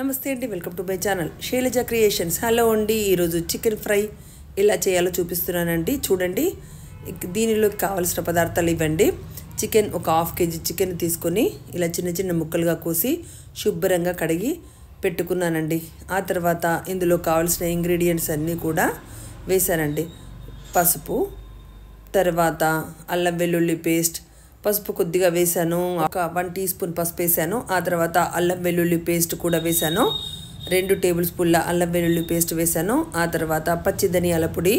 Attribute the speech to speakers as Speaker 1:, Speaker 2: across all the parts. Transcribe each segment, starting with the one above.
Speaker 1: నమస్తే అండి, welcome to my channel Shailaja creations. Hello అండి, ఈరోజు చికెన్ ఫ్రై ఎలా చేయాలో చూపిస్తున్నానండి. చూడండి, దీనిలోకి కావాల్సిన పదార్థాలు ఇవ్వండి. చికెన్ ఒక హాఫ్ కేజీ చికెన్ తీసుకొని ఇలా చిన్న చిన్న ముక్కలుగా కోసి శుభ్రంగా కడిగి పెట్టుకున్నానండి. ఆ తర్వాత ఇందులో కావాల్సిన ఇంగ్రీడియంట్స్ అన్నీ కూడా వేసానండి. పసుపు, తర్వాత అల్లం వెల్లుల్లి పేస్ట్, పసుపు కొద్దిగా వేసాను, ఒక 1 టీ స్పూన్ పసుపు వేసాను. ఆ తర్వాత అల్లం వెల్లుల్లి పేస్ట్ కూడా వేసాను, 2 టేబుల్ స్పూన్ల అల్లం వెల్లుల్లి పేస్ట్ వేసాను. ఆ తర్వాత పచ్చి ధనియాల పొడి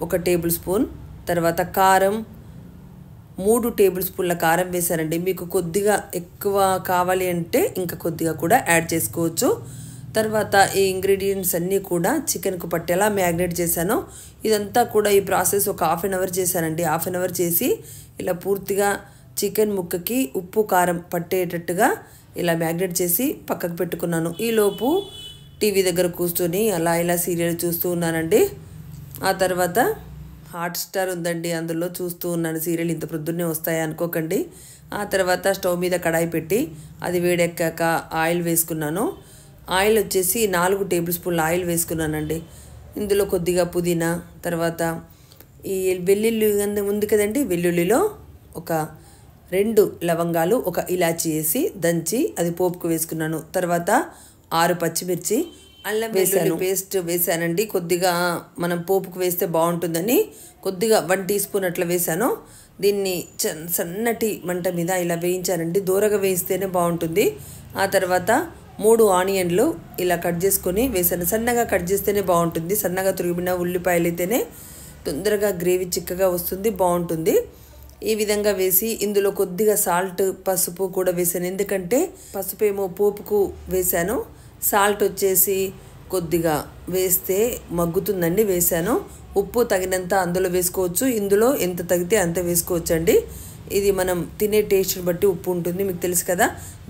Speaker 1: 1 టేబుల్ స్పూన్, తర్వాత కారం 3 టేబుల్ స్పూన్ల కారం వేసానండి. మీకు కొద్దిగా ఎక్కువ కావాలి అంటే ఇంకా కొద్దిగా కూడా యాడ్ చేసుకోవచ్చు. తర్వాత ఈ ఇంగ్రీడియంట్స్ అన్నీ కూడా చికెన్కు పట్టేలా మ్యాగ్నేట్ చేశాను. ఇదంతా కూడా ఈ ప్రాసెస్ ఒక హాఫ్ అన్ అవర్ చేశానండి. హాఫ్ అన్ అవర్ చేసి ఇలా పూర్తిగా చికెన్ ముక్కకి ఉప్పు కారం పట్టేటట్టుగా ఇలా మ్యాగ్నేట్ చేసి పక్కకు పెట్టుకున్నాను. ఈలోపు టీవీ దగ్గర కూర్చొని అలా ఇలా సీరియల్ చూస్తూ ఉన్నానండి. ఆ తర్వాత హాట్స్టార్ ఉందండి, అందులో చూస్తూ ఉన్నాను సీరియల్. ఇంత ప్రొద్దున్నే వస్తాయి అనుకోకండి. ఆ తర్వాత స్టవ్ మీద కడాయి పెట్టి అది వేడెక్కాక ఆయిల్ వేసుకున్నాను. ఆయిల్ వచ్చేసి 4 టేబుల్ స్పూన్ల ఆయిల్ వేసుకున్నానండి. ఇందులో కొద్దిగా పుదీనా, తర్వాత ఈ వెల్లుల్లి ఉంది కదండి, వెల్లుల్లిలో ఒక 2 లవంగాలు, ఒక ఇలాచి వేసి దంచి అది పోపుకు వేసుకున్నాను. తర్వాత 6 పచ్చిమిర్చి, అల్లం వెల్లుల్లి పేస్ట్ వేసానండి. కొద్దిగా మనం పోపుకు వేస్తే బాగుంటుందని కొద్దిగా 1 టీ స్పూన్ అట్లా వేసాను. దీన్ని సన్నటి మంట మీద ఇలా వేయించానండి. దూరగా వేయిస్తేనే బాగుంటుంది. ఆ తర్వాత 3 ఆనియన్లు ఇలా కట్ చేసుకొని వేసాను. సన్నగా కట్ చేస్తేనే బాగుంటుంది. సన్నగా తురిమిన ఉల్లిపాయలు అయితేనే తొందరగా గ్రేవీ చిక్కగా వస్తుంది, బాగుంటుంది. ఈ విధంగా వేసి ఇందులో కొద్దిగా సాల్ట్, పసుపు కూడా వేసాను. ఎందుకంటే పసుపు ఏమో పోపుకు వేసాను, సాల్ట్ వచ్చేసి కొద్దిగా వేస్తే మగ్గుతుందండి, వేసాను. ఉప్పు తగినంత అందులో వేసుకోవచ్చు, ఇందులో ఎంత తగితే అంత వేసుకోవచ్చండి. ఇది మనం తినే టేస్ట్ని బట్టి ఉప్పు ఉంటుంది, మీకు తెలుసు కదా.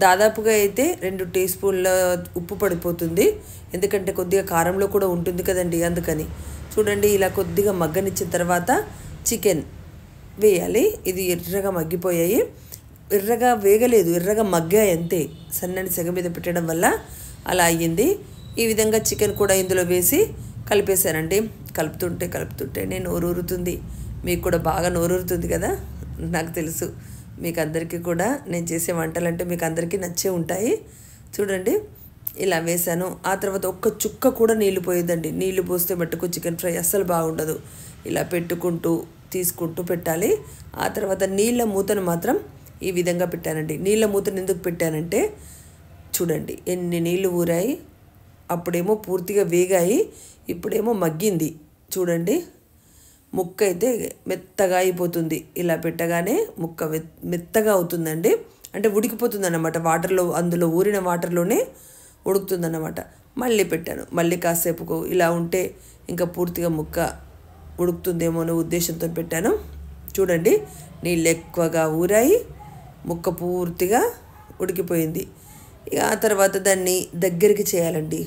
Speaker 1: దాదాపుగా అయితే 2 టీ స్పూన్ల ఉప్పు పడిపోతుంది, ఎందుకంటే కొద్దిగా కారంలో కూడా ఉంటుంది కదండి, అందుకని. చూడండి, ఇలా కొద్దిగా మగ్గనిచ్చిన తర్వాత చికెన్ వేయాలి. ఇది ఎర్రగా మగ్గిపోయాయి, ఎర్రగా వేగలేదు, ఎర్రగా మగ్గాయి అంతే. సన్నని సెగ మీద పెట్టడం వల్ల అలా అయ్యింది. ఈ విధంగా చికెన్ కూడా ఇందులో వేసి కలిపేశానండి. కలుపుతుంటే నేను నోరూరుతుంది. మీకు కూడా బాగా నోరూరుతుంది కదా, నాకు తెలుసు. మీకు అందరికీ కూడా నేను చేసే వంటలంటే మీకు అందరికీ నచ్చే ఉంటాయి. చూడండి, ఇలా వేసాను. ఆ తర్వాత ఒక్క చుక్క కూడా నీళ్ళు పోయేదండి. నీళ్ళు పోస్తే మట్టుకు చికెన్ ఫ్రై అస్సలు బాగుండదు. ఇలా పెట్టుకుంటూ తీసుకుంటూ పెట్టాలి. ఆ తర్వాత నీళ్ళ మూతను మాత్రం ఈ విధంగా పెట్టానండి. నీళ్ళ మూతను ఎందుకు పెట్టానంటే చూడండి ఎన్ని నీళ్ళు ఊరాయి. అప్పుడేమో పూర్తిగా వేగాయి, ఇప్పుడేమో మగ్గింది. చూడండి, ముక్క అయితే మెత్తగా అయిపోతుంది. ఇలా పెట్టగానే ముక్క మెత్తగా అవుతుందండి, అంటే ఉడికిపోతుంది అన్నమాట. వాటర్లో, అందులో ఊరిన వాటర్లోనే ఉడుకుతుందన్నమాట. మళ్ళీ పెట్టాను. మళ్ళీ కాసేపుకు ఇలా ఉంటే ఇంకా పూర్తిగా ముక్క ఉడుకుతుందేమో అనే ఉద్దేశంతో పెట్టాను. చూడండి, నీళ్ళు ఎక్కువగా ఊరాయి, ముక్క పూర్తిగా ఉడికిపోయింది. ఇక ఆ తర్వాత దాన్ని దగ్గరికి చేయాలండి.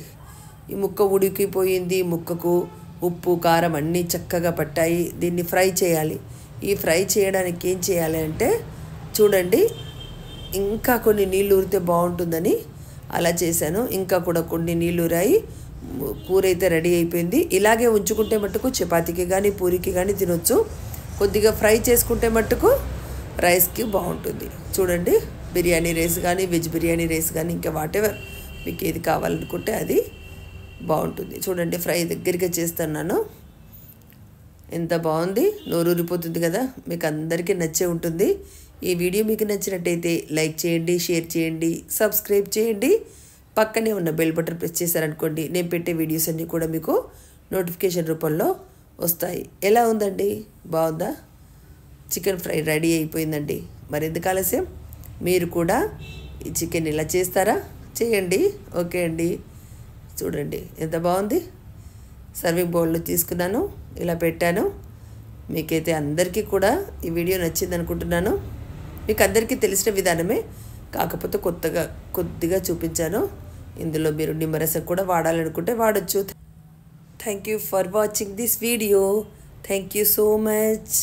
Speaker 1: ఈ ముక్క ఉడికిపోయింది, ముక్కకు ఉప్పు కారం అన్నీ చక్కగా పట్టాయి. దీన్ని ఫ్రై చేయాలి. ఈ ఫ్రై చేయడానికి ఏం చేయాలి అంటే చూడండి, ఇంకా కొన్ని నీళ్ళు ఊరితే బాగుంటుందని అలా చేశాను. ఇంకా కూడా కొన్ని నీళ్ళు ఊరాయి. కూర అయితే రెడీ అయిపోయింది. ఇలాగే ఉంచుకుంటే మట్టుకు చపాతీకి కానీ పూరికి కానీ తినొచ్చు. కొద్దిగా ఫ్రై చేసుకుంటే మట్టుకు రైస్కి బాగుంటుంది. చూడండి, బిర్యానీ రైస్ కానీ, వెజ్ బిర్యానీ రైస్ కానీ, ఇంకా వాటెవర్ మీకు ఏది కావాలనుకుంటే అది బాగుంటుంది. చూడండి, ఫ్రై దగ్గరగా చేస్తున్నాను. ఎంత బాగుంది, నోరూరిపోతుంది కదా. మీకు అందరికీ నచ్చే ఉంటుంది. ఈ వీడియో మీకు నచ్చినట్టయితే లైక్ చేయండి, షేర్ చేయండి, సబ్స్క్రైబ్ చేయండి. పక్కనే ఉన్న బెల్ బటన్ ప్రెస్ చేశారనుకోండి, నేను పెట్టే వీడియోస్ అన్నీ కూడా మీకు నోటిఫికేషన్ రూపంలో వస్తాయి. ఎలా ఉందండి, బాగుందా? చికెన్ ఫ్రై రెడీ అయిపోయిందండి. మరి ఎందుకు ఆలస్యం, మీరు కూడా ఈ చికెన్ ఇలా చేస్తారా? చేయండి. ఓకే అండి, చూడండి ఎంత బాగుంది. సర్వింగ్ బౌల్లో తీసుకున్నాను, ఇలా పెట్టాను. మీకైతే అందరికీ కూడా ఈ వీడియో నచ్చింది అనుకుంటున్నాను. మీకు అందరికీ తెలిసిన విధానమే, కాకపోతే కొద్దిగా చూపించాను. ఇందులో మీరు నిమ్మరసం కూడా వాడాలనుకుంటే వాడచ్చు. Thank you for watching this video. Thank you so much.